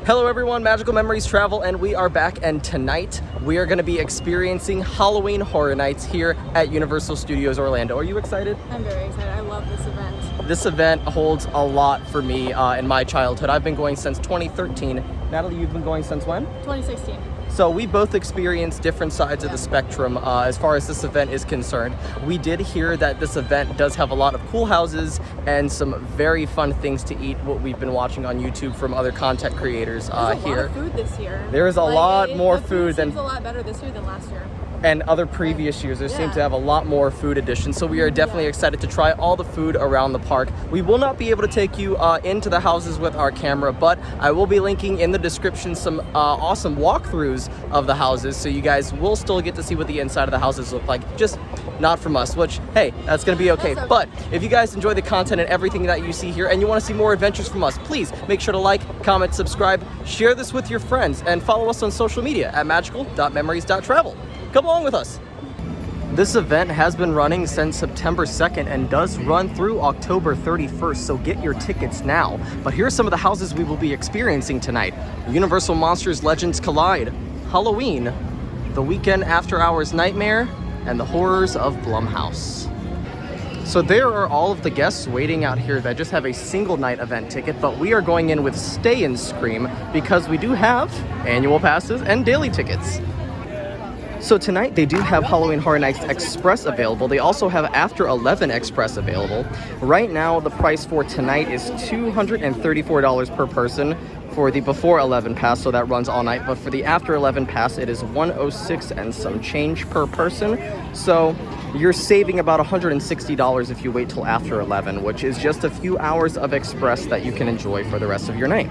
Hello everyone, Magical Memories Travel, and we are back, and tonight we are going to be experiencing Halloween Horror Nights here at Universal Studios Orlando. Are you excited? I'm very excited. I love this event. This event holds a lot for me in my childhood. I've been going since 2013. Natalie, you've been going since when? 2016. So we both experienced different sides of the spectrum as far as this event is concerned. We did hear that this event does have a lot of cool houses and some very fun things to eat, what we've been watching on YouTube from other content creators here. There's a lot of food this year. There is a lot more food than... Seems a lot better this year than last year. And other previous years, there seem to have a lot more food additions. So we are definitely excited to try all the food around the park. We will not be able to take you into the houses with our camera, but I will be linking in the description some awesome walkthroughs of the houses, so you guys will still get to see what the inside of the houses look like, just not from us, which, hey, that's gonna be okay. But if you guys enjoy the content and everything that you see here and you wanna see more adventures from us, please make sure to like, comment, subscribe, share this with your friends, and follow us on social media at magical.memories.travel. Come along with us. This event has been running since September 2nd and does run through October 31st, so get your tickets now. But here are some of the houses we will be experiencing tonight. Universal Monsters Legends Collide, Halloween, The Weeknd After Hours Nightmare, and the Horrors of BlumHouse. So there are all of the guests waiting out here that just have a single night event ticket, but we are going in with Stay and Scream because we do have annual passes and daily tickets. So tonight they do have Halloween Horror Nights Express available. They also have After 11 Express available. Right now the price for tonight is $234 per person for the Before 11 pass, so that runs all night. But for the After 11 pass, it is $106 and some change per person. So you're saving about $160 if you wait till After 11, which is just a few hours of Express that you can enjoy for the rest of your night.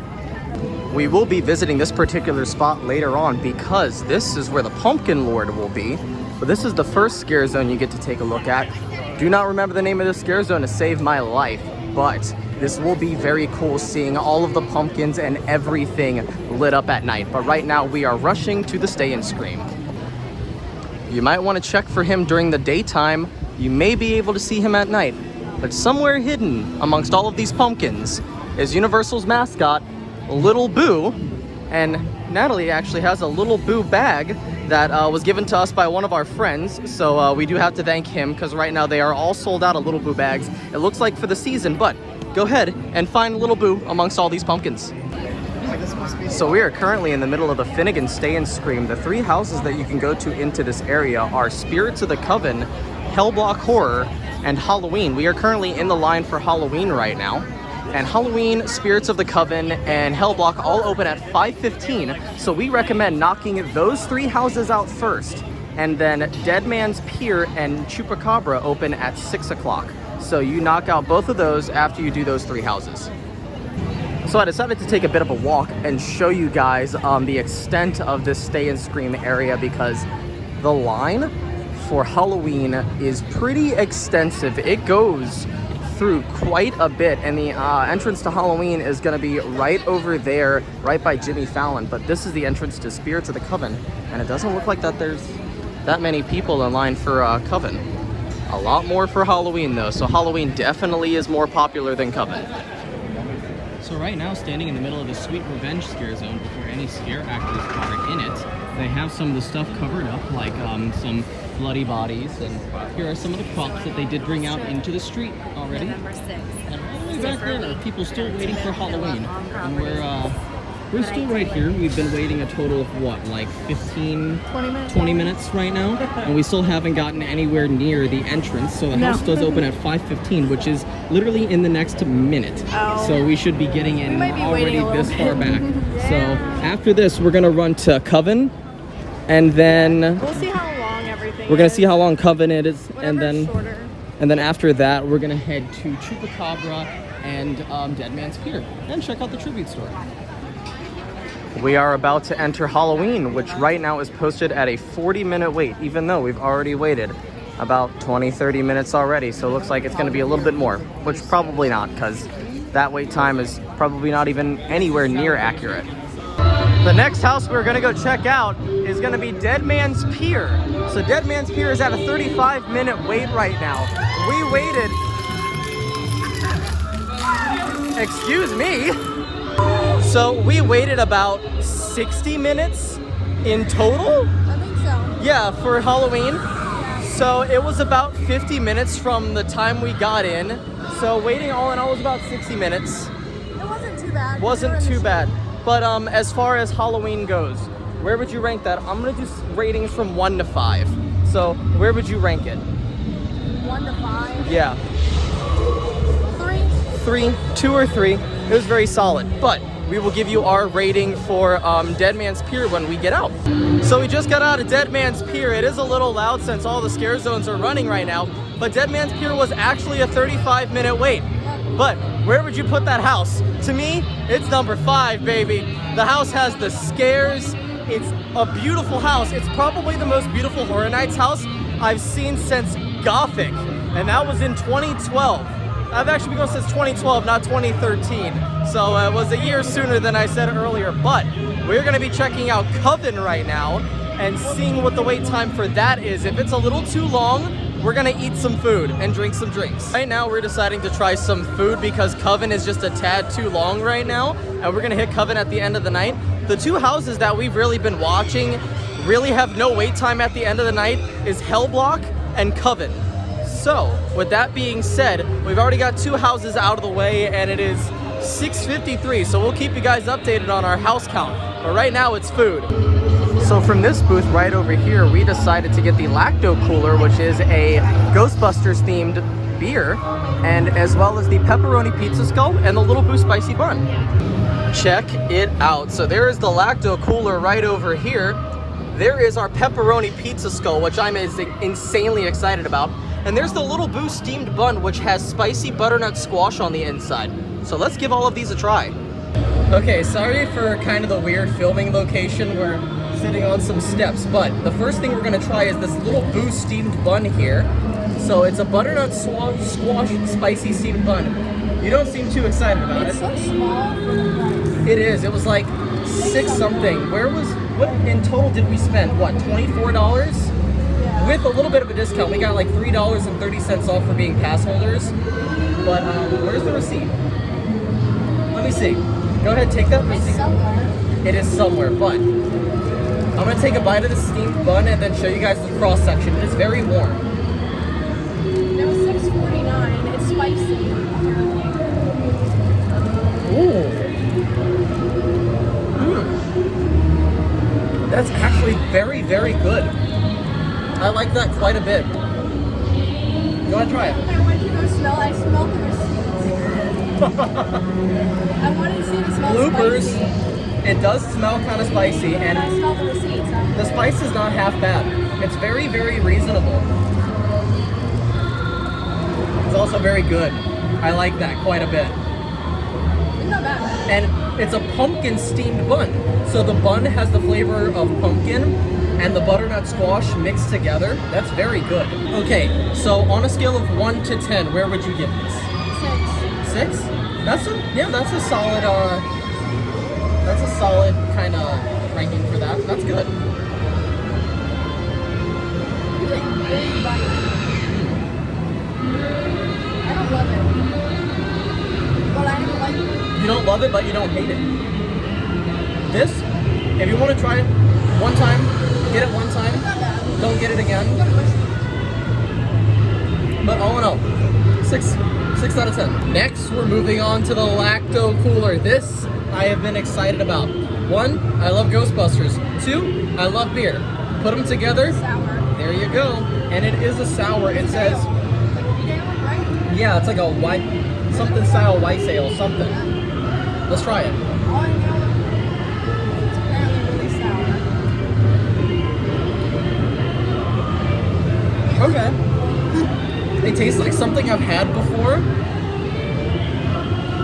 We will be visiting this particular spot later on because this is where the Pumpkin Lord will be. But this is the first scare zone you get to take a look at. Do not remember the name of this scare zone to save my life, but this will be very cool seeing all of the pumpkins and everything lit up at night. But right now we are rushing to the Stay and Scream. You might want to check for him during the daytime. You may be able to see him at night. But somewhere hidden amongst all of these pumpkins is Universal's mascot, Little Boo, and Natalie actually has a Little Boo bag that was given to us by one of our friends, so we do have to thank him because right now they are all sold out of Little Boo bags, it looks like, for the season. But go ahead and find Little Boo amongst all these pumpkins. So we are currently in the middle of the Finnegan Stay and Scream. The three houses that you can go to into this area are Spirits of the Coven, Hellblock Horror, and Halloween. We are currently in the line for Halloween right now. And Halloween, Spirits of the Coven, and Hellblock all open at 5:15, so we recommend knocking those three houses out first. And then Dead Man's Pier and Chupacabra open at 6 o'clock. So you knock out both of those after you do those three houses. So I decided to take a bit of a walk and show you guys the extent of this Stay and Scream area because the line for Halloween is pretty extensive. It goes through quite a bit, and the entrance to Halloween is going to be right over there, right by Jimmy Fallon. But this is the entrance to Spirits of the Coven, and it doesn't look like that there's that many people in line for Coven. A lot more for Halloween though, so Halloween definitely is more popular than Coven. So right now, standing in the middle of the Sweet Revenge scare zone before any scare actors are in it, they have some of the stuff covered up, like some bloody bodies, and here are some of the props that they did bring out into the street already. November 6th. And all the way back there are people still waiting for Halloween, and we're still right here. We've been waiting a total of what, like 20 minutes right now, and we still haven't gotten anywhere near the entrance. So the house does open at 5:15, which is literally in the next minute. So we should be getting in already this far back. So after this, we're gonna run to Coven, and then We'll see how long everything we're gonna is. see how long Coven it is, and Whatever's shorter. then after that, we're gonna head to Chupacabra and Dead Man's Pier and check out the tribute store. We are about to enter Halloween, which right now is posted at a 40-minute wait, even though we've already waited about 20-30 minutes already. So it looks like it's going to be a little bit more, which probably not, because that wait time is probably not even anywhere near accurate. The next house we're going to go check out is going to be Dead Man's Pier. So Dead Man's Pier is at a 35-minute wait right now. We waited, excuse me, So we waited about 60 minutes in total? I think so. Yeah, for Halloween. So it was about 50 minutes from the time we got in. So waiting all in all was about 60 minutes. It wasn't too bad. Wasn't too bad. But as far as Halloween goes, where would you rank that? I'm gonna do ratings from 1 to 5. So where would you rank it? 1 to 5. Yeah. 3, 2 or 3. It was very solid. But we will give you our rating for Dead Man's Pier when we get out. So we just got out of Dead Man's Pier. It is a little loud since all the scare zones are running right now. But Dead Man's Pier was actually a 35-minute wait. But where would you put that house? To me, it's number 5, baby. The house has the scares. It's a beautiful house. It's probably the most beautiful Horror Nights house I've seen since Gothic. And that was in 2012. I've actually been going since 2012, not 2013. So it was a year sooner than I said earlier. But we're gonna be checking out Coven right now and seeing what the wait time for that is. If it's a little too long, we're gonna eat some food and drink some drinks. Right now, we're deciding to try some food because Coven is just a tad too long right now. And we're gonna hit Coven at the end of the night. The two houses that we've really been watching really have no wait time at the end of the night is Hellblock and Coven. So, with that being said, we've already got 2 houses out of the way and it is 6:53, so we'll keep you guys updated on our house count. But right now, it's food. So from this booth right over here, we decided to get the Lacto Cooler, which is a Ghostbusters themed beer, and as well as the Pepperoni Pizza Skull and the Little Boo Spicy Bun. Check it out. So there is the Lacto Cooler right over here. There is our Pepperoni Pizza Skull, which I'm insanely excited about. And there's the Little Boo Steamed Bun, which has spicy butternut squash on the inside. So let's give all of these a try. Okay, sorry for kind of the weird filming location. We're sitting on some steps, but the first thing we're gonna try is this Little Boo Steamed Bun here. So it's a butternut squash spicy steamed bun. You don't seem too excited about it. It's so small for the price. It is. It was like 6 something. What in total did we spend? What, $24? Yeah. With a little bit of a discount, we got like $3.30 off for being pass holders. But where's the receipt? Let me see. Go ahead, take that receipt. It's somewhere. It is somewhere, but I'm gonna take a bite of the steamed bun and then show you guys the cross section. It is very warm. It was $6.49. It's spicy. Ooh. That's actually very, very good. I like that quite a bit. You wanna try it? I went to go smell. I smelled the receipts. I wanted to see if it smells Bloopers. spicy. It does smell kind of spicy, And I and smelled the receipts. the spice is not half bad. It's very, very reasonable. It's also very good. I like that quite a bit. It's not bad. And it's a pumpkin steamed bun. So the bun has the flavor of pumpkin and the butternut squash mixed together. That's very good. Okay, so on a scale of 1 to 10, where would you give this? 6. 6? That's a solid kind of ranking for that. That's good. It's a big bite. I don't love it. But I don't like it. You don't love it, but you don't hate it. This, if you want to try it one time, get it one It's time, not bad. don't get it again. I'm gonna push it. But all in all, 6 out of 10. Next, we're moving on to the Lacto Cooler. This I have been excited about. 1, I love Ghostbusters. 2, I love beer. Put them together, Sour. there you go. And it is a sour. It says, Right? yeah, it's like a white, something style white ale, something. Let's try it. All I know, it's apparently really sour. Okay. It tastes like something I've had before.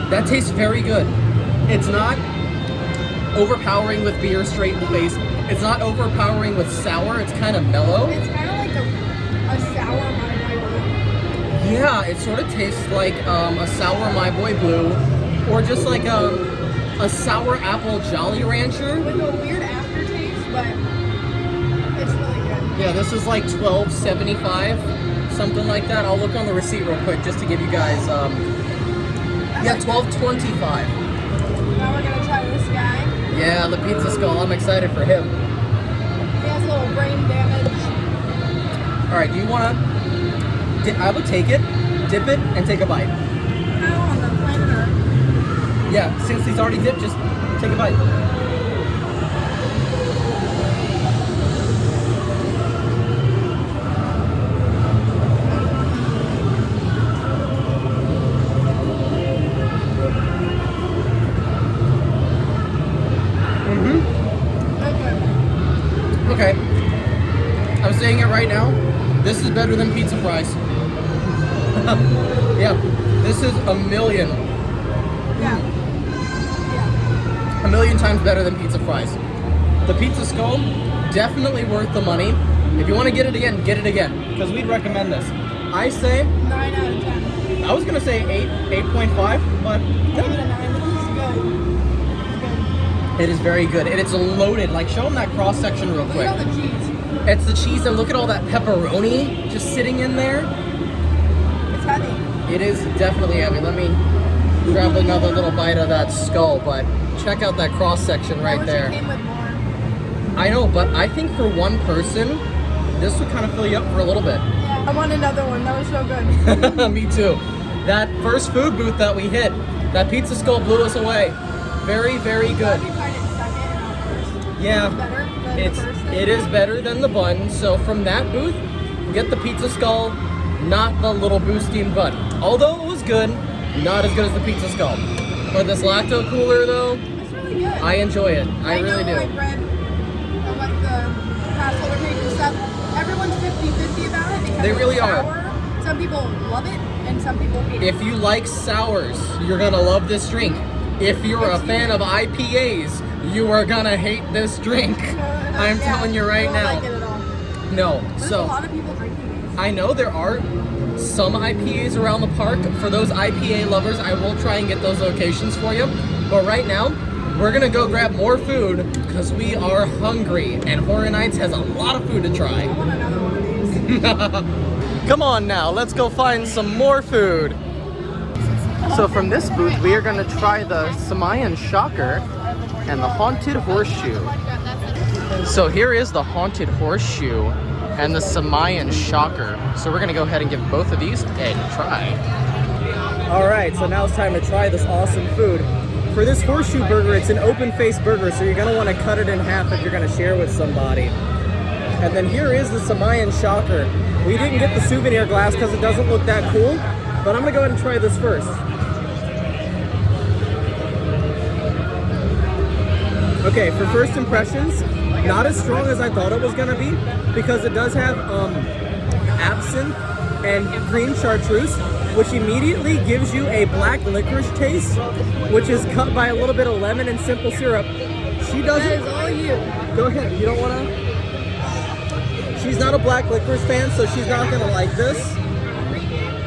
That tastes very good. It's not overpowering with beer straight in the face. It's not overpowering with sour. It's kind of mellow. It's kind of like a sour My Boy Blue. Yeah, it sort of tastes like a sour My Boy Blue, or just like a sour apple Jolly Rancher. With a weird aftertaste, but it's really good. Yeah, this is like $12.75. Something like that. I'll look on the receipt real quick just to give you guys, yeah, $12.25. Now we're guy. Yeah, the pizza skull. I'm excited for him. He has a little brain damage. All right, do you want to? I would take it, dip it, and take a bite. How on the planet Earth? Yeah, since he's already dipped, just take a bite. Okay. I'm saying it right now. This is better than pizza fries. Yeah, this is a million times better than pizza fries. The pizza skull, definitely worth the money. If you want to get it again, because we'd recommend this. I say 9 out of 10. I was gonna say 8.5, but Give it a 9. This is good. it is very good, and it's loaded. Like, show them that cross section real Look quick. at all the cheese. It's the cheese, and look at all that pepperoni just sitting in there. It's heavy. It is definitely heavy. Let me grab another little bite of that skull, but check out that cross section right there. I wish it came with more. I know, but I think for one person, this would kind of fill you up for a little bit. Yeah, I want another one. That was so good. Me too. That first food booth that we hit, that pizza skull blew us away. Very, very good. We tried it second and not first. Yeah, Better than the first thing. it is better than the bun. So from that booth, get the pizza skull, not the little boosting bun. Although it was good, not as good as the pizza skull. For this lacto cooler though, It's really good. I enjoy it. I really do. I read like the past holder page and stuff. Everyone's 50-50 about it because They really it's are. sour. Some people love it and some people hate it. If you like sours, you're gonna love this drink. If you're a fan of IPAs, you are gonna hate this drink. I'm Yeah, telling you right don't now. like it at all. No. There's a So lot of people drinking these. I know there are some IPAs around the park. For those IPA lovers, I will try and get those locations for you. But right now, we're gonna go grab more food because we are hungry, and Horror Nights has a lot of food to I try. want another one of these. Come on now, let's go find some more food. So from this booth, we are gonna try the Samayan Shocker and the Haunted Horseshoe. So here is the Haunted Horseshoe and the Samayan Shocker. So we're gonna go ahead and give both of these a try. All right, so now it's time to try this awesome food. For this horseshoe burger, it's an open-faced burger, so you're gonna wanna cut it in half if you're gonna share with somebody. And then here is the Samayan Shocker. We didn't get the souvenir glass because it doesn't look that cool, but I'm gonna go ahead and try this first. Okay, for first impressions, not as strong as I thought it was gonna be because it does have absinthe and green chartreuse, which immediately gives you a black licorice taste, which is cut by a little bit of lemon and simple syrup. She That doesn't. is all you. Go ahead. You don't wanna. She's not a black licorice fan, so she's not gonna like this.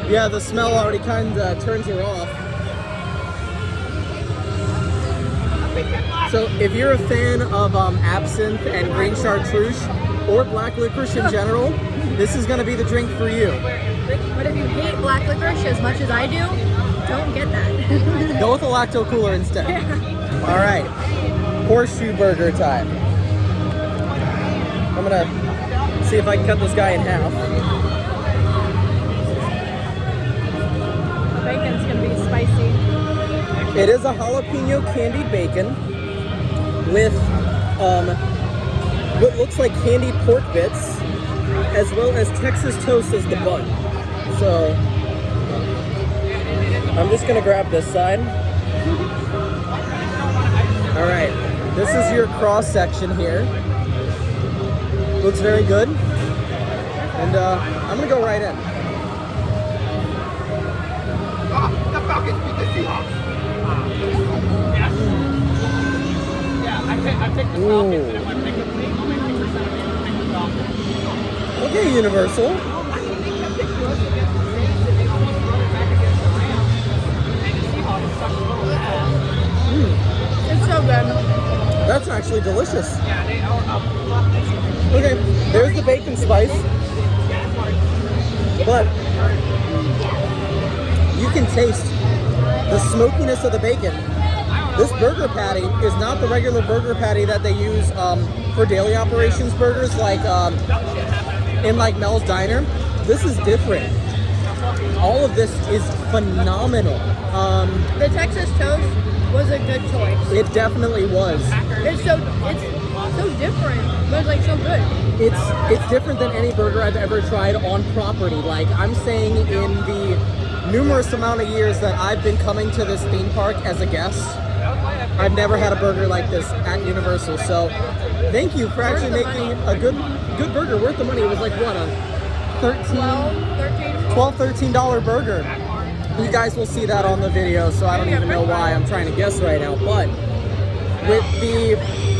Yeah, the smell already kind of turns her off. So if you're a fan of absinthe and green chartreuse or black licorice in general, this is gonna be the drink for you. But if you hate black licorice as much as I do, don't get that. Go with a lacto cooler instead. All right, horseshoe burger time. I'm gonna see if I can cut this guy in half. The bacon's gonna be spicy. It is a jalapeno candied bacon with what looks like candied pork bits, as well as Texas toast as the bun. So I'm just gonna grab this side. All right, this is your cross section here. Looks very good, and I'm gonna go right in. Ooh. Okay, Universal. It's so good. That's actually delicious. Okay, there's the bacon spice. But you can taste the smokiness of the bacon This burger patty is not the regular burger patty that they use for daily operations burgers, like in like Mel's Diner. This is different. All of this is phenomenal. The Texas toast was a good choice. It definitely was. It's so different, but it's like so good. It's different than any burger I've ever tried on property. Like, I'm saying, in the numerous amount of years that I've been coming to this theme park as a guest, I've never had a burger like this at Universal. So thank you for actually making a good burger, worth the money. It was like what, a $13 burger. You guys will see that on the video, so I don't even know why I'm trying to guess right now. But with the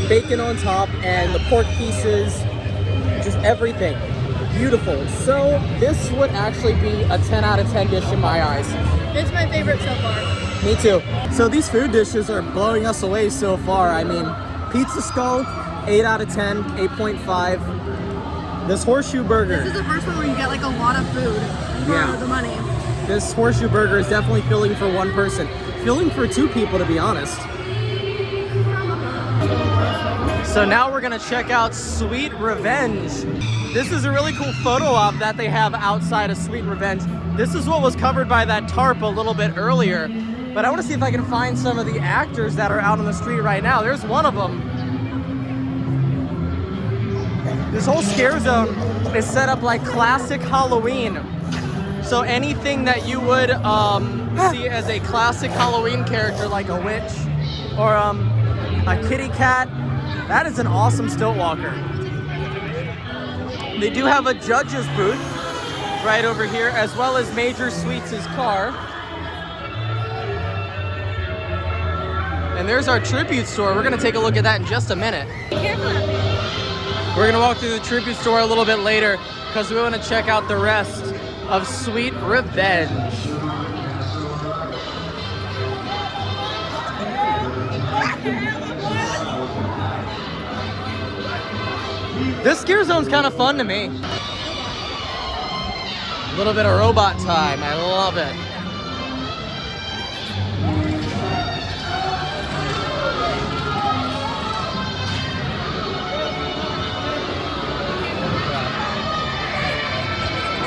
bacon on top and the pork pieces, just everything, beautiful. So this would actually be a 10 out of 10 dish in my eyes. It's my favorite so far. Me too. So these food dishes are blowing us away so far. I mean, pizza skull, 8 out of 10, 8.5. This horseshoe burger. This is the first one where you get like a lot of food for the money. This horseshoe burger is definitely filling for one person. Filling for two people, to be honest. So now we're gonna check out Sweet Revenge. This is a really cool photo op that they have outside of Sweet Revenge. This is what was covered by that tarp a little bit earlier. But I wanna see if I can find some of the actors that are out on the street right now. There's one of them. This whole scare zone is set up like classic Halloween. So anything that you would see as a classic Halloween character, like a witch or a kitty cat, that is an awesome stilt walker. They do have a judge's booth right over here, as well as Major Sweets' car. And there's our tribute store. We're gonna take a look at that in just a minute. We're gonna walk through the tribute store a little bit later because we wanna check out the rest of Sweet Revenge. This scare zone's kind of fun to me. A little bit of robot time, I love it.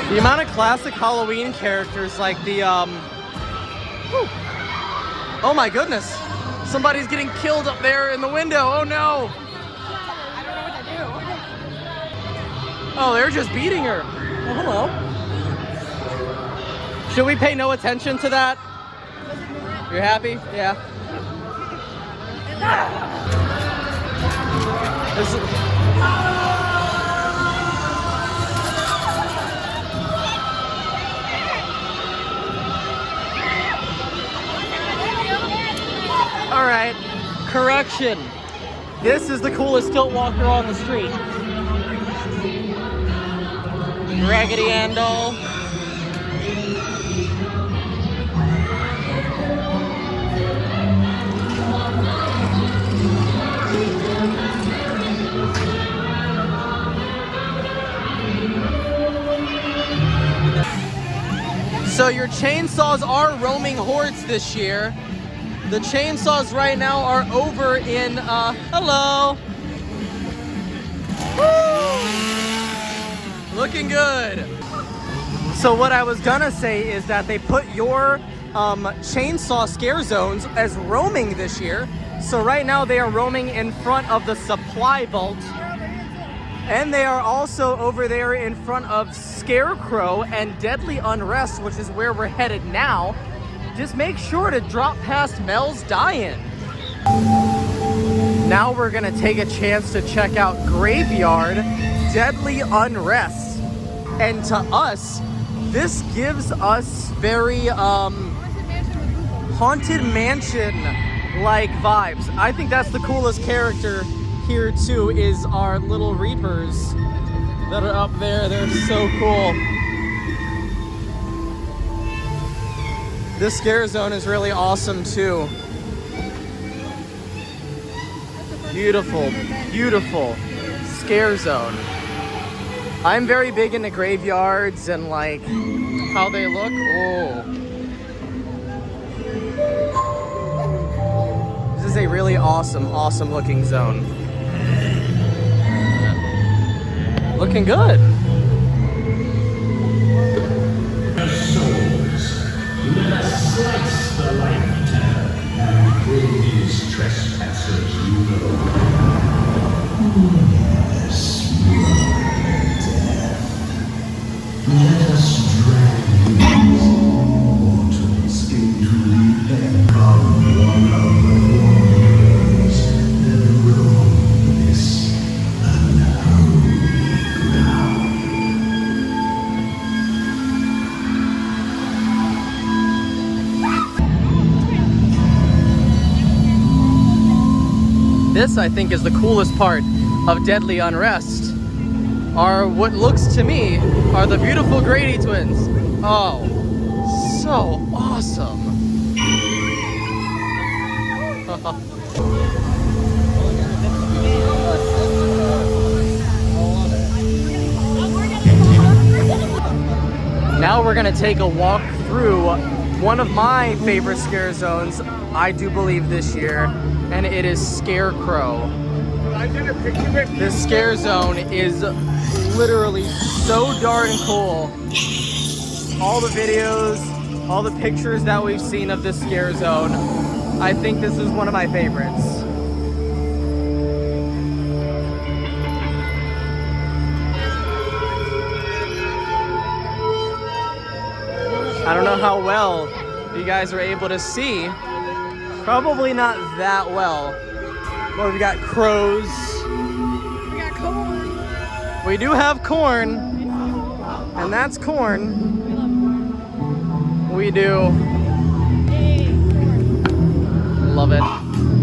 The amount of classic Halloween characters, like the, oh my goodness. Somebody's getting killed up there in the window, oh no. I don't know what to do. Oh, they're just beating her. Oh, hello. Should we pay no attention to that? You're happy? Yeah. All right, correction. This is the coolest stilt walker on the street. Raggedy Ann doll. So your chainsaws are roaming hordes this year. The chainsaws right now are over in, hello. Woo! Looking good. So what I was gonna say is that they put your chainsaw scare zones as roaming this year. So right now they are roaming in front of the supply vault. And they are also over there in front of ScareCrow and Deadly Unrest, which is where we're headed now. Just make sure to drop past Mel's Die-In. Now we're gonna take a chance to check out Graveyard Deadly Unrest. And to us, this gives us very Haunted Mansion-like vibes. I think that's the coolest character here too, is our little Reapers that are up there. They're so cool. This scare zone is really awesome too. Beautiful, beautiful scare zone. I'm very big into graveyards and like how they look. Oh. This is a really awesome looking zone. Looking good. Let us slice the life tag and bring these trespassers low. Let us drag these mortals into the air. Come one of the warriors and roam this unholy ground. This, I think, is the coolest part of Deadly Unrest. Are what looks to me are the beautiful Grady twins. Oh, so awesome. Now we're gonna take a walk through one of my favorite scare zones, I do believe, this year, and it is ScareCrow. This scare zone is literally so darn cool. All the videos, all the pictures that we've seen of this scare zone, I think this is one of my favorites. I don't know how well you guys are able to see. Probably not that well. Well, we've got crows. We got corn. We do have corn, and that's corn. We do. Love it.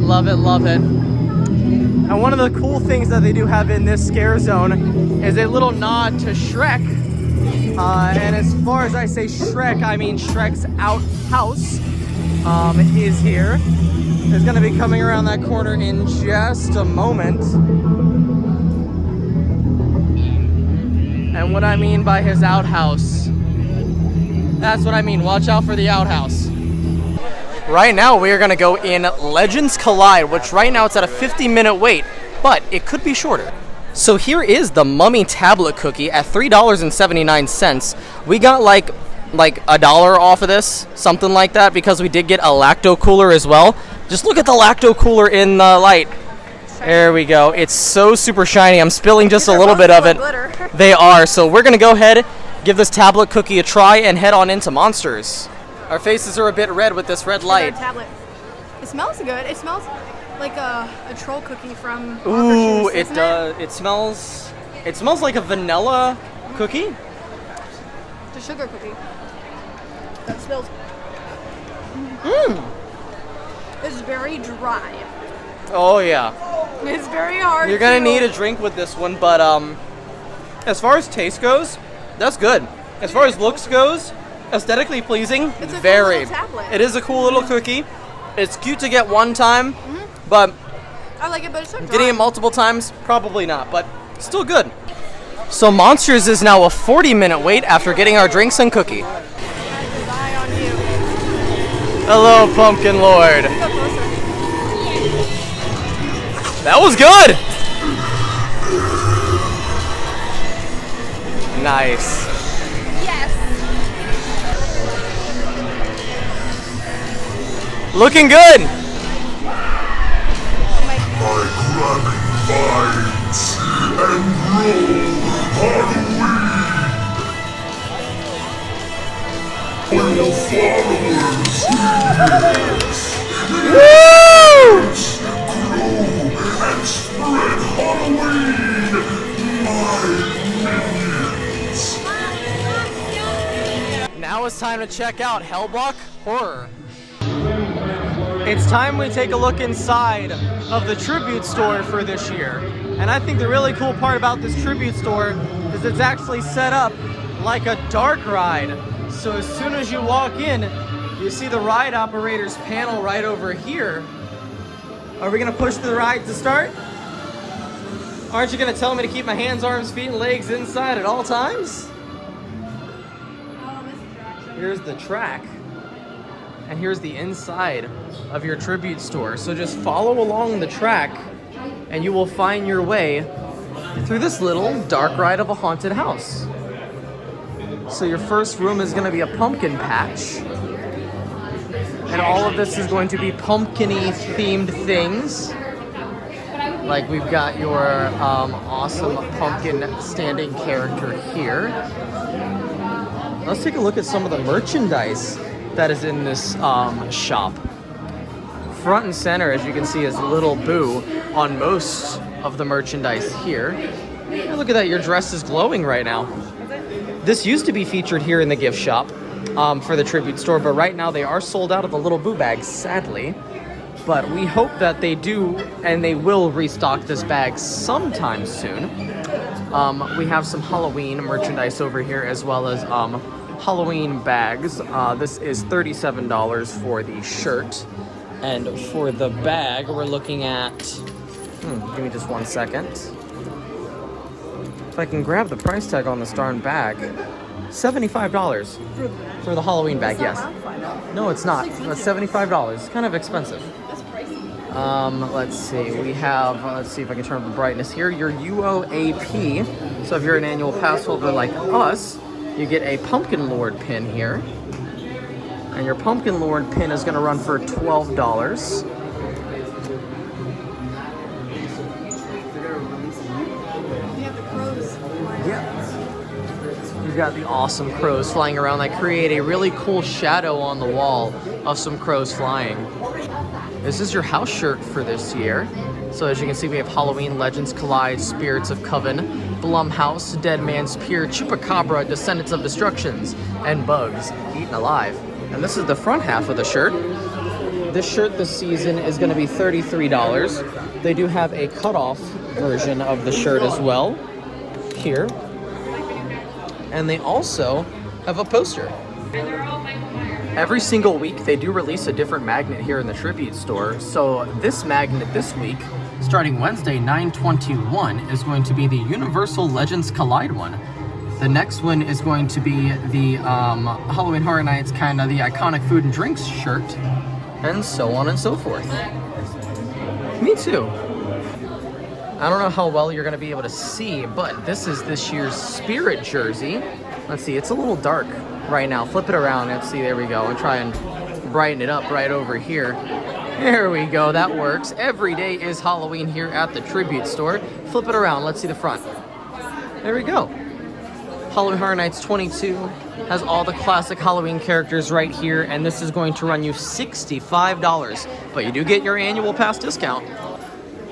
Love it, love it. And one of the cool things that they do have in this scare zone is a little nod to Shrek. And as far as I say Shrek, I mean Shrek's outhouse is here. It's gonna be coming around that corner in just a moment. And what I mean by his outhouse, that's what I mean. Watch out for the outhouse. Right now we are gonna go in Legends Collide, which right now it's at a 50-minute wait, but it could be shorter. So here is the Mummy tablet cookie at $3.79. We got like $1 off of this, something like that, because we did get a lacto cooler as well. Just look at the lacto cooler in the light. There we go. It's so super shiny. I'm spilling just a little bit of it. They are. So we're gonna go ahead, give this tablet cookie a try, and head on into Monsters. Our faces are a bit red with this red light. Tablet. It smells good. It smells like a troll cookie from Ooh, Shoes, it does. It smells like a vanilla cookie. It's a sugar cookie. That spills. Mmm. It's very dry. Oh yeah. It's very hard. You're gonna need a drink with this one, but as far as taste goes, that's good. As far as looks goes, aesthetically pleasing, It's a very. cool little tablet. It is a cool little cookie. It's cute to get one time, but I like it, but it's so dry. getting it multiple times, probably not, but still good. So Monsters is now a 40-minute wait after getting our drinks and cookie. Guys, his eye on you. Hello, Pumpkin Lord. Go closer. That was good. Nice. Yes. Looking good. By grabbing vines and grow on weed. Loyal followers. Woo! Grow and spread Halloween. My minions. Now it's time to check out Hellblock Horror. It's time we take a look inside of the tribute store for this year. And I think the really cool part about this tribute store is it's actually set up like a dark ride. So as soon as you walk in, you see the ride operator's panel right over here. Are we gonna push the ride to start? Aren't you gonna tell me to keep my hands, arms, feet, and legs inside at all times? Oh, this is traction. Here's the track. And here's the inside of your tribute store. So just follow along the track and you will find your way through this little dark ride of a haunted house. So your first room is going to be a pumpkin patch. And all of this is going to be pumpkin-y themed things. Like we've got your awesome pumpkin standing character here. Let's take a look at some of the merchandise that is in this shop. Front and center, as you can see, is Little Boo on most of the merchandise here. And look at that, your dress is glowing right now. This used to be featured here in the gift shop for the tribute store, but right now they are sold out of the Little Boo bags, sadly. But we hope that they do and they will restock this bag sometime soon. We have some Halloween merchandise over here as well as Halloween bags. This is $37 for the shirt. And for the bag, we're looking at, give me just 1 second. If I can grab the price tag on this darn bag, $75 for the Halloween bag, yes. No, it's not. It's $75. It's kind of expensive. Let's see. We have, let's see if I can turn up the brightness here. Your UOAP. So if you're an annual pass holder like us, you get a Pumpkin Lord pin here. And your Pumpkin Lord pin is going to run for $12. We've got the awesome crows flying around that create a really cool shadow on the wall of some crows flying. This is your house shirt for this year. So as you can see, we have Halloween, Legends Collide, Spirits of Coven, BlumHouse, Dead Man's Pier, Chupacabra, Descendants of Destructions, and Bugs Eaten Alive. And this is the front half of the shirt. This shirt this season is going to be $33. They do have a cutoff version of the shirt as well here. And they also have a poster. Every single week, they do release a different magnet here in the tribute store. So this magnet this week, starting Wednesday, 9/21, is going to be the Universal Legends Collide one. The next one is going to be the Halloween Horror Nights, kind of the iconic food and drinks shirt, and so on and so forth. Me too. I don't know how well you're going to be able to see, but this is this year's Spirit jersey. Let's see, it's a little dark right now. Flip it around. Let's see, there we go. And try and brighten it up right over here. There we go, that works. Every day is Halloween here at the tribute store. Flip it around, let's see the front. There we go. Halloween Horror Nights 22 has all the classic Halloween characters right here, and this is going to run you $65, but you do get your annual pass discount.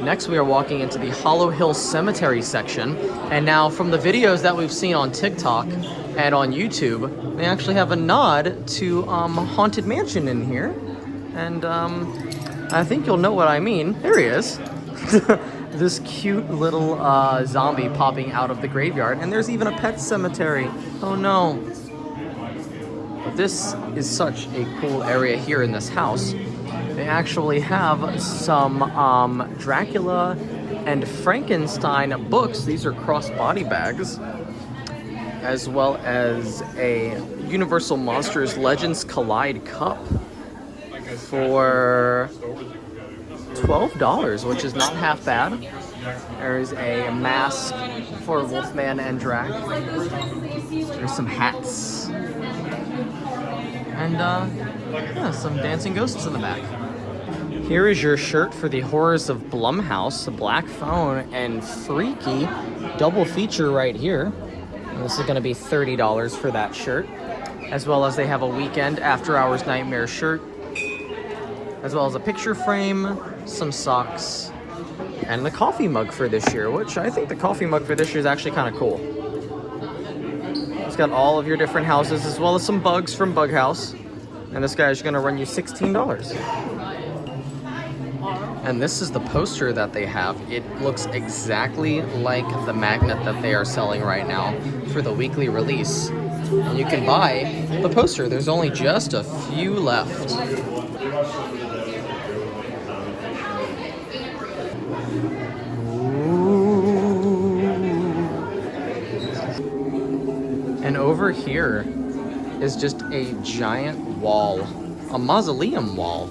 Next, we are walking into the Hollow Hill Cemetery section, and now from the videos that we've seen on TikTok and on YouTube, they actually have a nod to Haunted Mansion in here, and I think you'll know what I mean. There he is. This cute little zombie popping out of the graveyard, and there's even a pet cemetery. Oh no. But this is such a cool area here in this house. They actually have some Dracula and Frankenstein books. These are crossbody bags, as well as a Universal Monsters Legends Collide cup for $12, which is not half bad. There's a mask for Wolfman and Drac. There's some hats. And yeah, some dancing ghosts in the back. Here is your shirt for the Horrors of BlumHouse, Black Phone and Freaky double feature right here. And this is going to be $30 for that shirt, as well as they have a Weeknd After Hours Nightmare shirt, as well as a picture frame, some socks, and the coffee mug for this year, which I think the coffee mug for this year is actually kind of cool. It's got all of your different houses, as well as some bugs from BlumHouse. And this guy is going to run you $16. And this is the poster that they have. It looks exactly like the magnet that they are selling right now for the weekly release. And you can buy the poster. There's only just a few left. And over here is just a giant wall a mausoleum wall.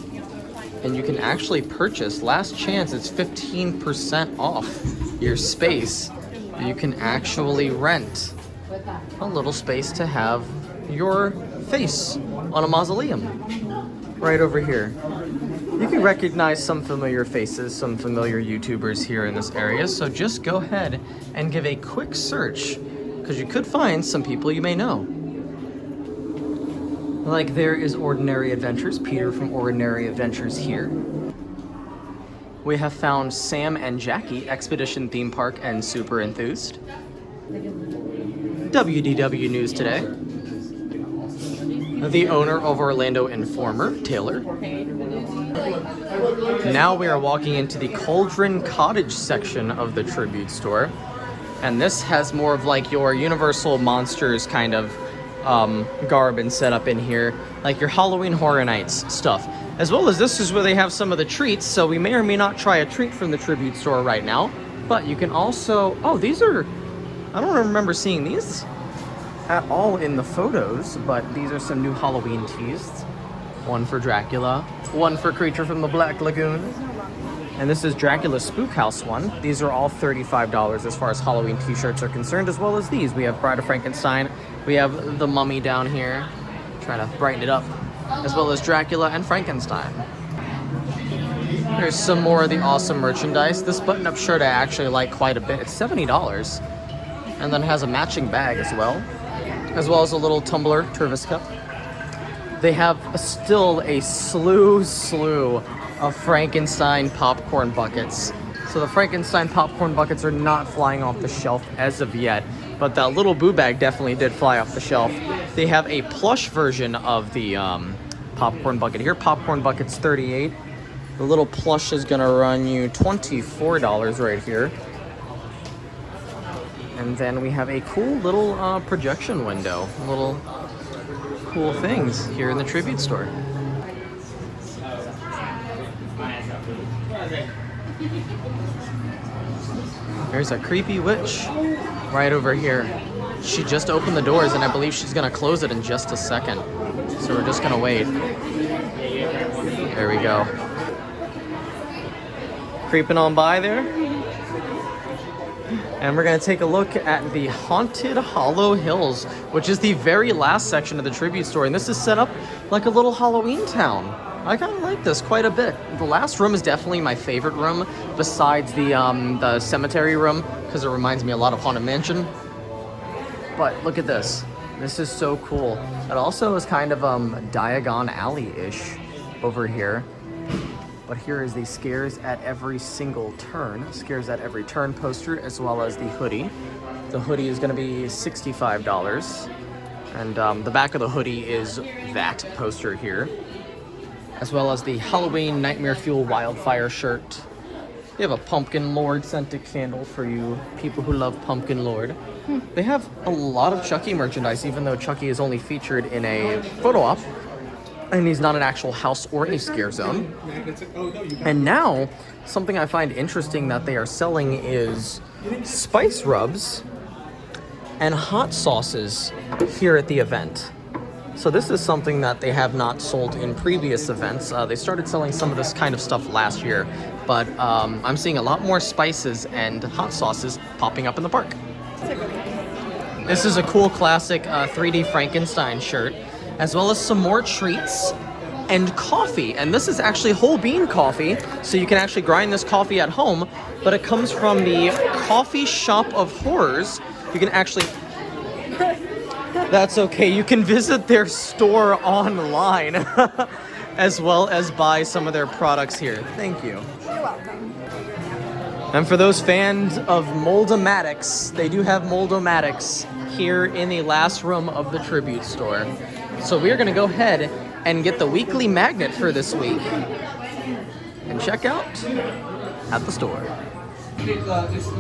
And you can actually purchase, last chance, it's 15% off your space. You can actually rent a little space to have your face on a mausoleum right over here. You can recognize some familiar faces, some familiar YouTubers here in this area, so just go ahead and give a quick search, because you could find some people you may know. Like there is Ordinary Adventures, Peter from Ordinary Adventures here. We have found Sam and Jackie, Expedition Theme Park and Super Enthused. WDW News Today. The owner of Orlando Informer, Taylor. Now we are walking into the Cauldron Cottage section of the Tribute Store. And this has more of like your Universal Monsters kind of garb and setup in here, like your Halloween Horror Nights stuff. As well as this is where they have some of the treats, so we may or may not try a treat from the Tribute Store right now. But you can also, oh, these are, I don't remember seeing these at all in the photos, but these are some new Halloween teas. One for Dracula, one for Creature from the Black Lagoon. And this is Dracula's Spook House one. These are all $35 as far as Halloween t-shirts are concerned, as well as these. We have Bride of Frankenstein, we have the Mummy down here, trying to brighten it up, as well as Dracula and Frankenstein. Here's some more of the awesome merchandise. This button-up shirt I actually like quite a bit. It's $70, and then has a matching bag as well as a little tumbler, Tervis cup. They have still a slew of Frankenstein popcorn buckets. So the Frankenstein popcorn buckets are not flying off the shelf as of yet, but that little boo bag definitely did fly off the shelf. They have a plush version of the popcorn bucket here. Popcorn bucket's $38. The little plush is gonna run you $24 right here. And then we have a cool little projection window, little cool things here in the Tribute Store. There's a creepy witch right over here. She just opened the doors and I believe she's gonna close it in just a second. So we're just gonna wait. There we go. Creeping on by there. And we're gonna take a look at the Haunted Hollow Hills, which is the very last section of the Tribute Store. And this is set up like a little Halloween town. I kind of like this quite a bit. The last room is definitely my favorite room, besides the cemetery room, because it reminds me a lot of Haunted Mansion. But look at this. This is so cool. It also is kind of Diagon Alley-ish over here. But here is the Scares at Every Single Turn, Scares at Every Turn poster, as well as the hoodie. The hoodie is gonna be $65. And the back of the hoodie is that poster here, as well as the Halloween Nightmare Fuel Wildfire shirt. They have a Pumpkin Lord scented candle for you people who love Pumpkin Lord. They have a lot of Chucky merchandise, even though Chucky is only featured in a photo op, and he's not an actual house or a scare zone. And now, something I find interesting that they are selling is spice rubs and hot sauces here at the event. So this is something that they have not sold in previous events. They started selling some of this kind of stuff last year, but I'm seeing a lot more spices and hot sauces popping up in the park. This is a cool classic 3D Frankenstein shirt, as well as some more treats and coffee. And this is actually whole bean coffee, so you can actually grind this coffee at home, but it comes from the Coffee Shop of Horrors. You can actually... That's okay, you can visit their store online as well as buy some of their products here. Thank you. You're welcome. And for those fans of Mold-O-Matics, they do have Mold-O-Matics here in the last room of the Tribute Store. So we are gonna go ahead and get the weekly magnet for this week and check out at the store.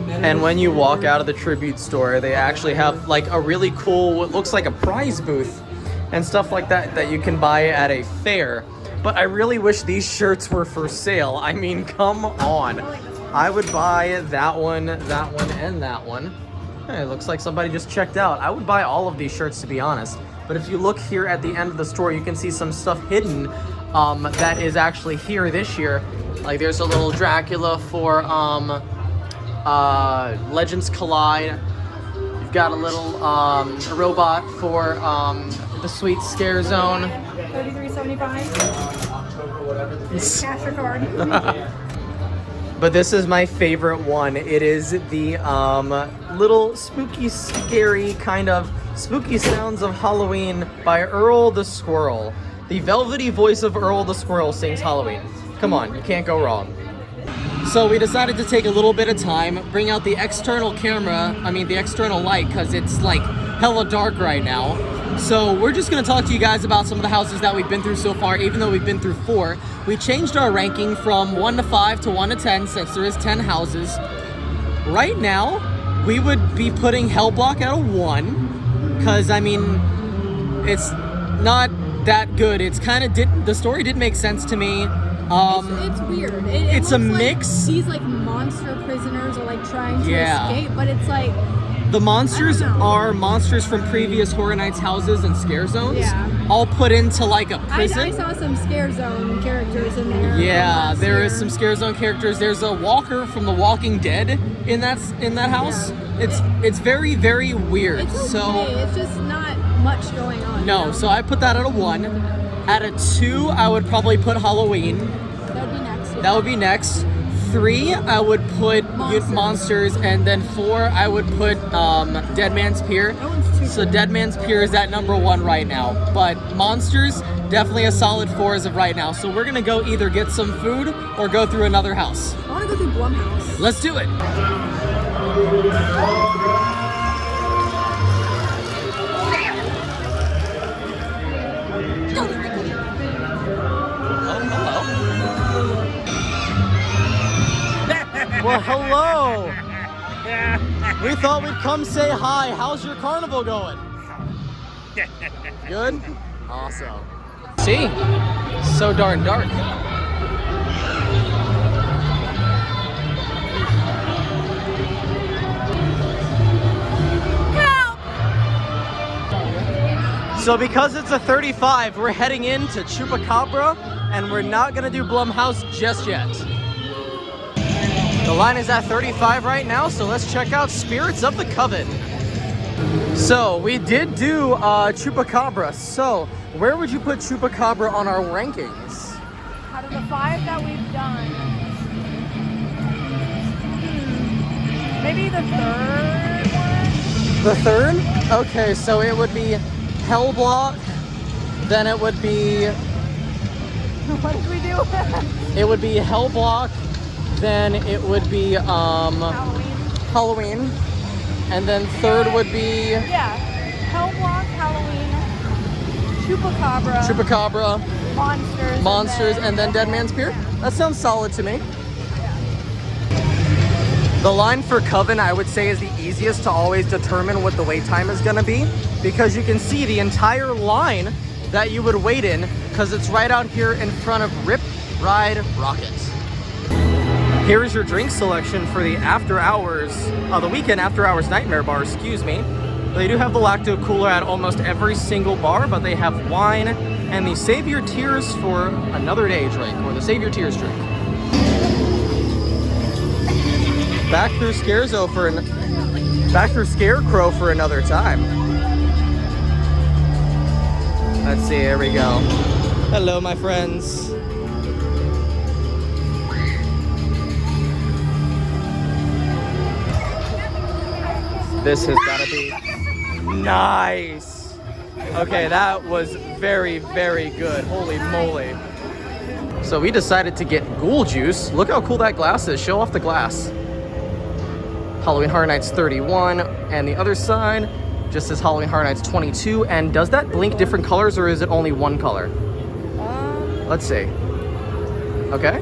And when you walk out of the Tribute Store, they actually have like a really cool, what looks like a prize booth and stuff like that that you can buy at a fair. But I really wish these shirts were for sale. I mean, come on. I would buy that one, and that one. Hey, it looks like somebody just checked out. I would buy all of these shirts, to be honest. But if you look here at the end of the store, you can see some stuff hidden that is actually here this year. Like there's a little Dracula for Legends Collide. You've got a little robot for the sweet Scare Zone. $33.75. Cash or card. But this is my favorite one. It is the little spooky, scary kind of spooky sounds of Halloween by Earl the Squirrel. The velvety voice of Earl the Squirrel sings Halloween. Come on, you can't go wrong. So we decided to take a little bit of time, bring out the external camera, the external light, because it's like hella dark right now. So we're just gonna talk to you guys about some of the houses that we've been through so far, even though we've been through 4. We changed our ranking from 1 to 5 to 1 to 10 since there is 10 houses. Right now, we would be putting Hellblock at a 1, because it's not that good. It's kind of the story did make sense to me. It's weird. It's a mix. Like these like monster prisoners are like trying to Yeah. escape, but it's like the monsters I don't know. are monsters from previous Horror Nights houses and Scare Zones, Yeah. all put into like a prison. I saw some Scare Zone characters in there. Yeah, there year. is some Scare Zone characters. There's a walker from The Walking Dead in that house. Yeah. It's very, very weird. It's okay. So It's just not much going on. no, you know? so I put that at a 1. At a 2, I would probably put Halloween. That would be next. Yeah. That would be next. 3, I would put Monsters, and then 4, I would put Dead Man's Pier. That one's too So cool. Dead Man's Pier is at number 1 right now, but Monsters definitely a solid 4 as of right now. So we're gonna go either get some food or go through another house. I want to go through BlumHouse. Let's do it. Well, hello. We thought we'd come say hi. How's your carnival going? Good? Awesome. See? So darn dark. So because it's a 35, we're heading into Chupacabra, and we're not gonna do BlumHouse just yet. The line is at 35 right now, so let's check out Spirits of the Coven. So we did do Chupacabra. So where would you put Chupacabra on our rankings? Out of the 5 that we've done, maybe the 3rd one? The 3rd? Okay, so it would be Hellblock, then it would be... What did we do? It would be Hellblock, then it would be Halloween, and then 3rd would be Yeah. Hellblock, Halloween, Chupacabra, Monsters, and then Dead Man's Pier. That sounds solid to me. The line for Coven, I would say, is the easiest to always determine what the wait time is gonna be, because you can see the entire line that you would wait in, because it's right out here in front of Rip Ride Rocket. Here is your drink selection for the after hours, the weekend after hours nightmare bar, excuse me. They do have the lacto cooler at almost every single bar, but they have wine and the Save Your Tears for Another Day drink, or the Save Your Tears drink. Back through ScareCrow for another time. Let's see, here we go. Hello, my friends. This has gotta be nice. Okay, that was very, very good. Holy moly. So we decided to get ghoul juice. Look how cool that glass is. Show off the glass. Halloween Horror Nights 31, and the other side just says Halloween Horror Nights 22. And does that blink different colors, or is it only one color? Let's see. Okay.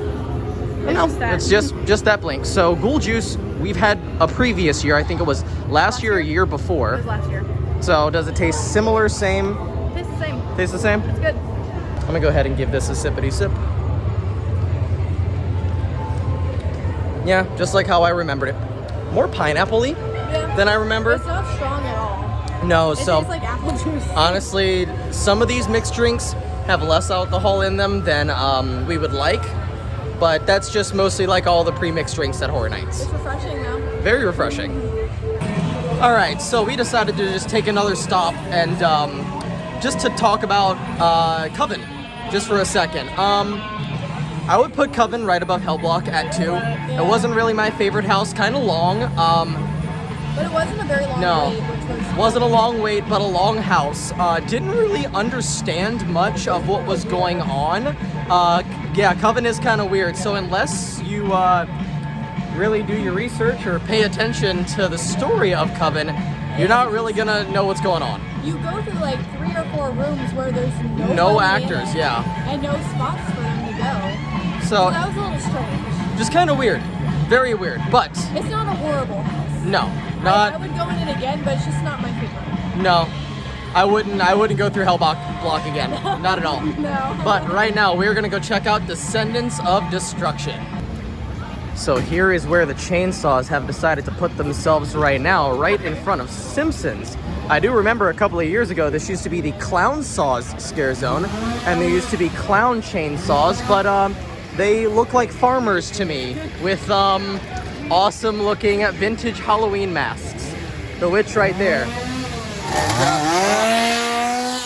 No, it's just that blink. So ghoul juice, we've had a previous year. I think it was last year or year before. It was last year. So does it taste similar, same? Tastes the same. Tastes the same? It's good. I'm gonna go ahead and give this a sippity sip. Yeah, just like how I remembered it. More pineapple-y than I remember. It's not strong at all. No, It so tastes like apple juice. honestly, some of these mixed drinks have less alcohol in them than we would like. But that's just mostly like all the pre-mixed drinks at Horror Nights. It's refreshing though. Very refreshing. All right, so we decided to just take another stop and just to talk about Coven, just for a second. I would put Coven right above Hellblock at 2. Yeah. It wasn't really my favorite house, kind of long. But it wasn't a very long wait, which wasn't a long wait, but a long house. Didn't really understand much of what was going on. Yeah, Coven is kind of weird, so unless you really do your research or pay attention to the story of Coven, you're not really gonna know what's going on. You go through like 3 or 4 rooms where there's no actors, yeah. And no spots for them to go. So that was a little strange. Just kind of weird. Very weird, but... It's not a horrible house. No, not... I would go in it again, but it's just not my favorite. No. I wouldn't go through Hellblock again. Not at all. No. But right now, we're gonna go check out Descendants of Destruction. So here is where the chainsaws have decided to put themselves right now, right in front of Simpsons. I do remember a couple of years ago, this used to be the Clown Saws scare zone, and there used to be clown chainsaws, but they look like farmers to me, with awesome looking vintage Halloween masks. The witch right there. And,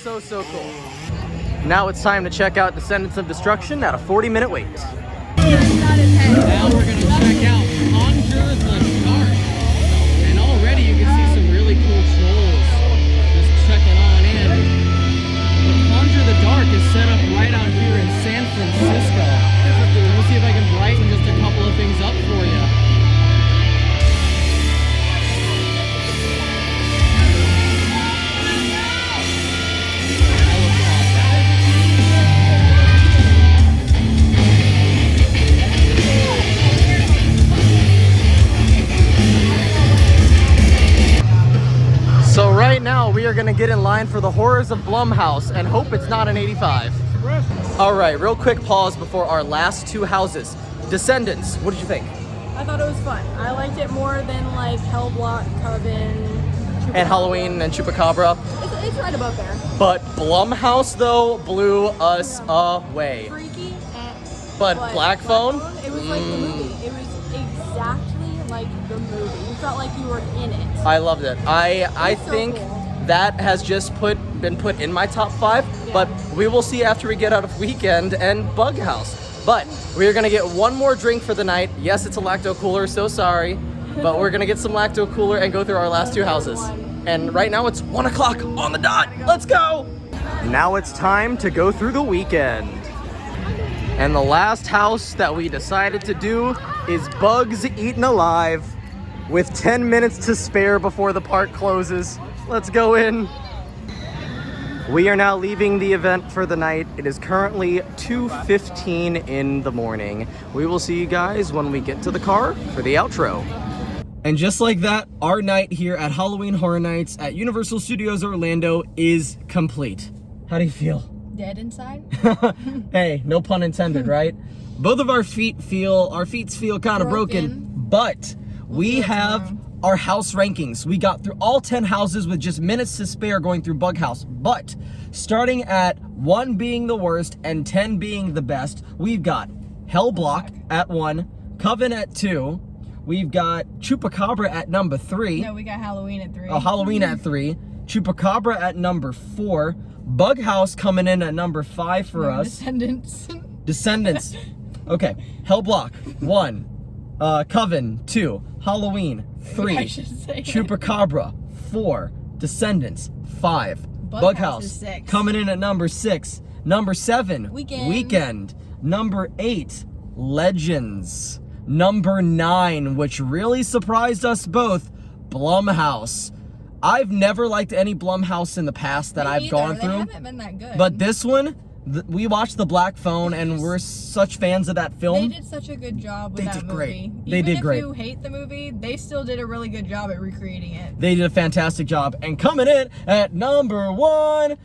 so cool. Now it's time to check out Descendants of Destruction at a 40-minute wait. Now we're gonna check out Conjure the Dark. And already you can see some really cool trolls just checking on in. But Conjure the Dark is set up right out here in San Francisco. Let me see if I can brighten just a couple of things up for you. So right now we are gonna get in line for the Horrors of BlumHouse and hope it's not an 85. All right, real quick pause before our last 2 houses. Descendants, what did you think? I thought it was fun. I liked it more than like Hellblock, Coven, Chupacabra. And Halloween and Chupacabra. It's right above there. But BlumHouse though blew us away. Freaky. But Black Phone? It was like the movie. It was exactly like the movie. You felt like you were in it. I loved it. I so think cool. that has just been put in my top 5, Yeah. but we will see after we get out of Weeknd and BugHouse. But we're gonna get one more drink for the night. Yes, it's a lacto cooler, so sorry. But we're gonna get some lacto cooler and go through our last 2 houses. And right now it's 1 o'clock on the dot. Let's go! Now it's time to go through the Weeknd. And the last house that we decided to do is Bugs Eaten Alive. With 10 minutes to spare before the park closes. Let's go in. We are now leaving the event for the night. It is currently 2:15 in the morning. We will see you guys when we get to the car for the outro. And just like that, our night here at Halloween Horror Nights at Universal Studios Orlando is complete. How do you feel? Dead inside? Hey, no pun intended, right? Both of our feet feel kind of broken, but we have our house rankings. We got through all 10 houses with just minutes to spare going through BugHouse. But starting at 1 being the worst and 10 being the best, we've got Hellblock at 1, Coven at 2, we've got Chupacabra at number 3. No, we got Halloween at 3. Oh, Halloween at 3, Chupacabra at number 4, BugHouse coming in at number 5 for us. Descendants. Descendants. Okay, Hellblock 1. Coven 2, Halloween 3, I should say Chupacabra 4, Descendants 5, BugHouse is 6. coming in at number 6, number 7, Weeknd. number 8, Legends, number 9, which really surprised us both, BlumHouse. I've never liked any BlumHouse in the past that I've gone through. They haven't been that good. But this one, we watched The Black Phone and we're such fans of that film. They did such a good job with They that did movie. great. They did great. Even if you hate the movie, they still did a really good job at recreating it. They did a fantastic job. And coming in at number 1,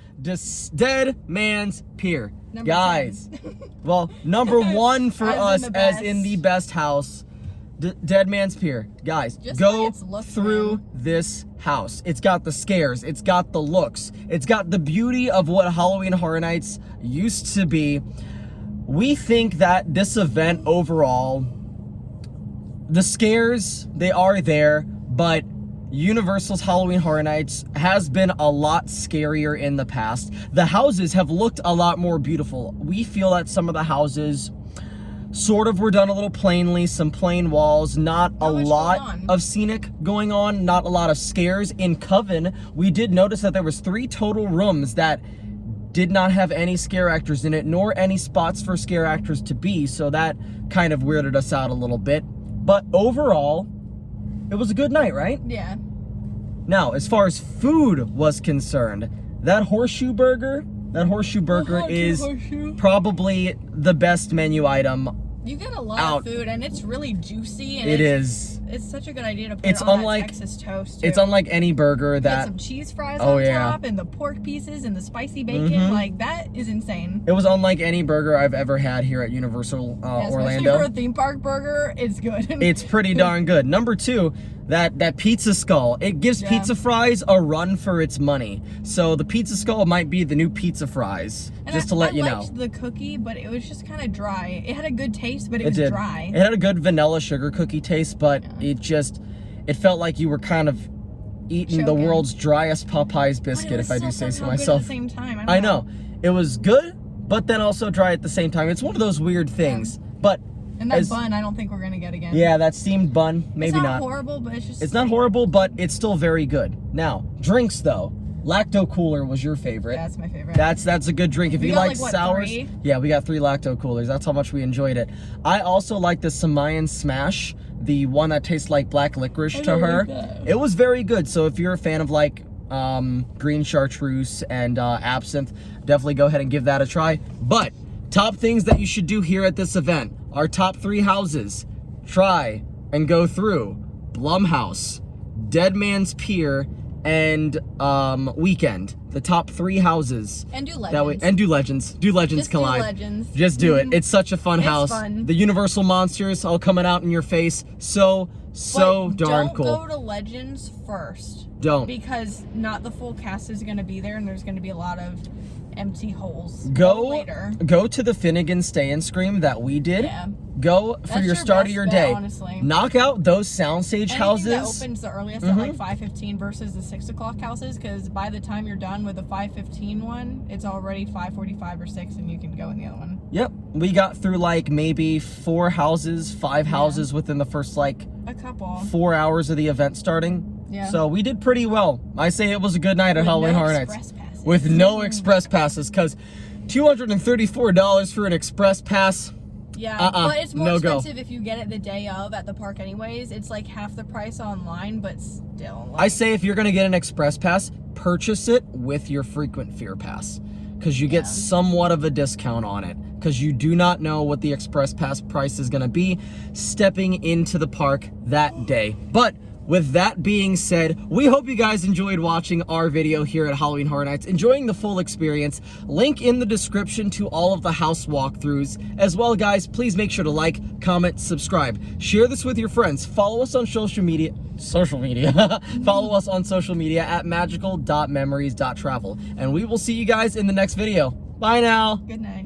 Dead Man's Pier. Number Guys, 10. well, number 1 for As in us the as best. in the best house. Dead Man's Pier. Guys, Just go its look, through man. this house. It's got the scares. It's got the looks. It's got the beauty of what Halloween Horror Nights used to be. We think that this event overall, the scares, they are there, but Universal's Halloween Horror Nights has been a lot scarier in the past. The houses have looked a lot more beautiful. We feel that some of the houses sort of were done a little plainly, some plain walls, not a lot of scenic going on, not a lot of scares. In Coven, we did notice that there was 3 total rooms that did not have any scare actors in it, nor any spots for scare actors to be, so that kind of weirded us out a little bit. But overall, it was a good night, right? Yeah. Now, as far as food was concerned, that horseshoe burger is probably the best menu item. You get a lot of food, and it's really juicy. And it's such a good idea to put it's it on unlike, that Texas toast, too. It's unlike any burger that... You get some cheese fries on top, and the pork pieces, and the spicy bacon. Like, that is insane. It was unlike any burger I've ever had here at Universal Orlando. Especially for a theme park burger, it's good. It's pretty darn good. Number 2, that pizza skull. It gives pizza fries a run for its money. So the pizza skull might be the new pizza fries, just to let you know. I liked the cookie, but it was just kind of dry. It had a good taste, but it was dry. It had a good vanilla sugar cookie taste, but it felt like you were kind of eating the world's driest Popeyes biscuit, if I do say so myself. At the same time. I know. It was good, but then also dry at the same time. It's one of those weird things. But and that bun, I don't think we're gonna get again. Yeah, that steamed bun, maybe not. It's not horrible, but it's just... It's not horrible, but it's still very good. Now, drinks though. Lacto Cooler was your favorite. Yeah, that's my favorite. That's a good drink. If you like sours, 3? Yeah, we got 3 Lacto Coolers. That's how much we enjoyed it. I also like the Samayan Smash, the one that tastes like black licorice to her. It was very good. So if you're a fan of like green chartreuse and absinthe, definitely go ahead and give that a try. But top things that you should do here at this event, our top 3 houses. Try and go through BlumHouse, Dead Man's Pier, and Weeknd. The top 3 houses. And do Legends. Do Legends. Do Legends Collide. Do Legends. Just do it. It's such a fun house. Fun. The Universal monsters all coming out in your face. So darn cool. Don't go to Legends first. Don't. Because not the full cast is going to be there, and there's going to be a lot of empty holes. Go to the Finnegan Stay and Scream that we did. Yeah. Go for your start of your day. Honestly. Knock out those soundstage houses. That opens the earliest at like 5:15 versus the 6 o'clock houses, because by the time you're done with the 5:15 one, it's already 5:45 or 6, and you can go in the other one. Yep, we got through like maybe 4 houses, 5 houses within the first like a couple 4 hours of the event starting. Yeah. So we did pretty well. I say it was a good night at Halloween Horror Nights. With no express passes, because $234 for an express pass. Yeah, but it's more expensive if you get it the day of at the park anyways. It's like half the price online, but still. Like, I say if you're going to get an express pass, purchase it with your frequent fear pass, because you get somewhat of a discount on it, because you do not know what the express pass price is going to be stepping into the park that day. But with that being said, we hope you guys enjoyed watching our video here at Halloween Horror Nights, enjoying the full experience. Link in the description to all of the house walkthroughs. As well, guys, please make sure to like, comment, subscribe. Share this with your friends. Follow us on social media. Follow us on social media at magical.memories.travel. And we will see you guys in the next video. Bye now. Good night.